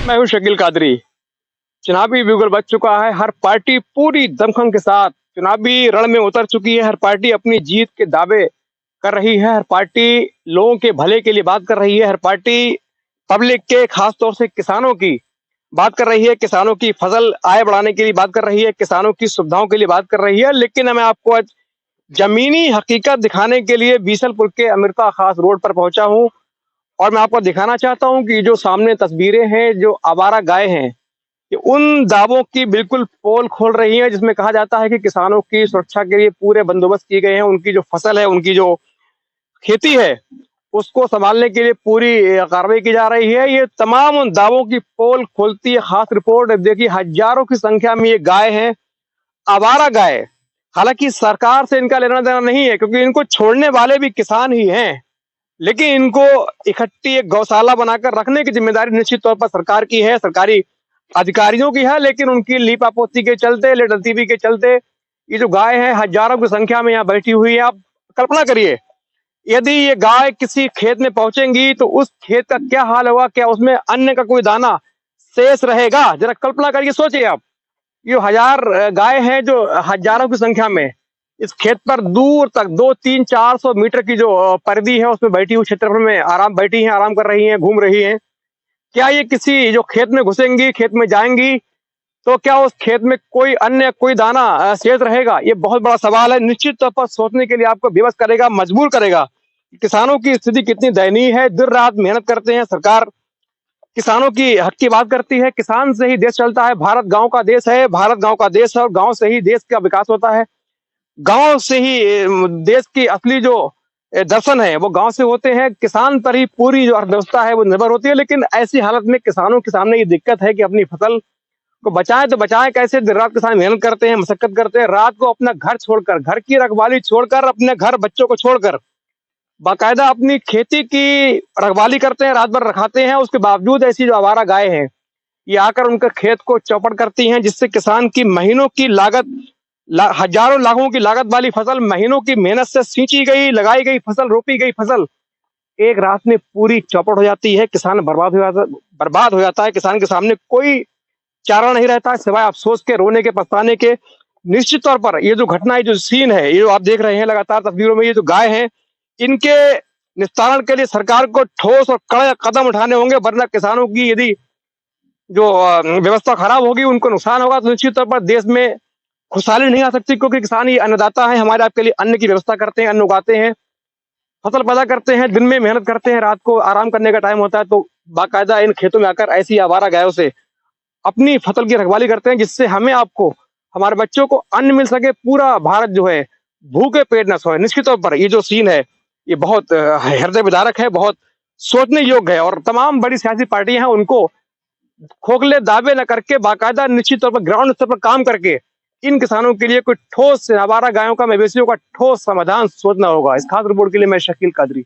मैं हूं शकील कादरी। चुनावी बिगुल बज चुका है। हर पार्टी पूरी दमखम के साथ चुनावी रण में उतर चुकी है। हर पार्टी अपनी जीत के दावे कर रही है। हर पार्टी लोगों के भले के लिए बात कर रही है। हर पार्टी पब्लिक के, खास तौर से किसानों की बात कर रही है। किसानों की फसल आय बढ़ाने के लिए बात कर रही है। किसानों की सुविधाओं के लिए बात कर रही है। लेकिन मैं आपको आज जमीनी हकीकत दिखाने के लिए बीसलपुर के अमेरिका खास रोड पर पहुंचा हूं और मैं आपको दिखाना चाहता हूं कि जो सामने तस्वीरें हैं, जो आवारा गाय हैं, ये उन दावों की बिल्कुल पोल खोल रही है जिसमें कहा जाता है कि किसानों की सुरक्षा के लिए पूरे बंदोबस्त किए गए हैं। उनकी जो फसल है, उनकी जो खेती है, उसको संभालने के लिए पूरी कार्रवाई की जा रही है। ये तमाम उन दावों की पोल खोलती है खास रिपोर्ट। देखिए, हजारों की संख्या में ये गाय है, आवारा गाय। हालांकि सरकार से इनका लेना देना नहीं है, क्योंकि इनको छोड़ने वाले भी किसान ही हैं, लेकिन इनको इकट्ठी एक गौशाला बनाकर रखने की जिम्मेदारी निश्चित तौर पर सरकार की है, सरकारी अधिकारियों की है। लेकिन उनकी लीपापोती के चलते, लेटरतीवी के चलते ये जो गाय है हजारों की संख्या में यहाँ बैठी हुई है। आप कल्पना करिए, यदि ये गाय किसी खेत में पहुंचेंगी तो उस खेत का क्या हाल होगा। क्या उसमें अन्न का कोई दाना शेष रहेगा? जरा कल्पना करके सोचिए आप। ये हजार गाय हैं जो हजारों की संख्या में इस खेत पर दूर तक 200-300-400 मीटर की जो परिधि है उसमें बैठी हुई क्षेत्रफल में आराम बैठी हैं, आराम कर रही हैं, घूम रही हैं। क्या ये किसी जो खेत में घुसेंगी, खेत में जाएंगी, तो क्या उस खेत में कोई अन्य कोई दाना शेष रहेगा? ये बहुत बड़ा सवाल है। निश्चित तौर पर सोचने के लिए आपको विवश करेगा, मजबूर करेगा। किसानों की स्थिति कितनी दयनीय है। दिन रात मेहनत करते हैं, सरकार किसानों की हक की बात करती है। किसान से ही देश चलता है। भारत गांव का देश है, भारत गांव का देश है और गांव से ही देश का विकास होता है। गांव से ही देश की असली जो दर्शन है वो गांव से होते हैं। किसान पर ही पूरी जो अर्थव्यवस्था है वो निर्भर होती है। लेकिन ऐसी हालत में किसानों के सामने ये दिक्कत है कि अपनी फसल को बचाएं तो बचाएं कैसे। दिन रात किसान मेहनत करते हैं, मशक्कत करते हैं, रात को अपना घर छोड़कर, घर की रखवाली छोड़कर, अपने घर बच्चों को छोड़कर बाकायदा अपनी खेती की रखवाली करते हैं, रात भर रखाते हैं। उसके बावजूद ऐसी जो आवारा गाय हैं ये आकर उनके खेत को चौपट करती हैं, जिससे किसान की महीनों की लागत, हजारों लाखों की लागत वाली फसल, महीनों की मेहनत से सींची गई, लगाई गई फसल, रोपी गई फसल एक रात में पूरी चौपट हो जाती है। किसान बर्बाद हो जाता है। किसान के सामने कोई चारा नहीं रहता है सिवाय अफसोस के, रोने के, पछताने के। निश्चित तौर पर ये जो घटना, ये जो सीन है, ये जो आप देख रहे हैं लगातार तस्वीरों में, ये जो गाय हैं, इनके निस्तारण के लिए सरकार को ठोस और कड़े कदम उठाने होंगे, वरना किसानों की यदि जो व्यवस्था खराब होगी, उनको नुकसान होगा, तो निश्चित तौर पर देश में खुशहाली नहीं आ सकती। क्योंकि किसान ही अन्नदाता है, हमारे आपके लिए अन्न की व्यवस्था करते हैं, अन्न उगाते हैं, फसल पैदा करते हैं, दिन में मेहनत करते हैं, रात को आराम करने का टाइम होता है तो बाकायदा इन खेतों में आकर ऐसी आवारा गायों से अपनी फसल की रखवाली करते हैं, जिससे हमें, आपको, हमारे बच्चों को अन्न मिल सके, पूरा भारत जो है भूखे पेट न सोए। निश्चित तौर पर ये जो सीन है ये बहुत हृदय विदारक है, बहुत सोचने योग्य है। और तमाम बड़ी सियासी पार्टियां हैं, उनको खोखले दावे न करके बाकायदा निश्चित तौर पर ग्राउंड स्तर पर काम करके इन किसानों के लिए कोई ठोस, आवारा गायों का, मवेशियों का ठोस समाधान सोचना होगा। इस खास रिपोर्ट के लिए मैं शकील कादरी।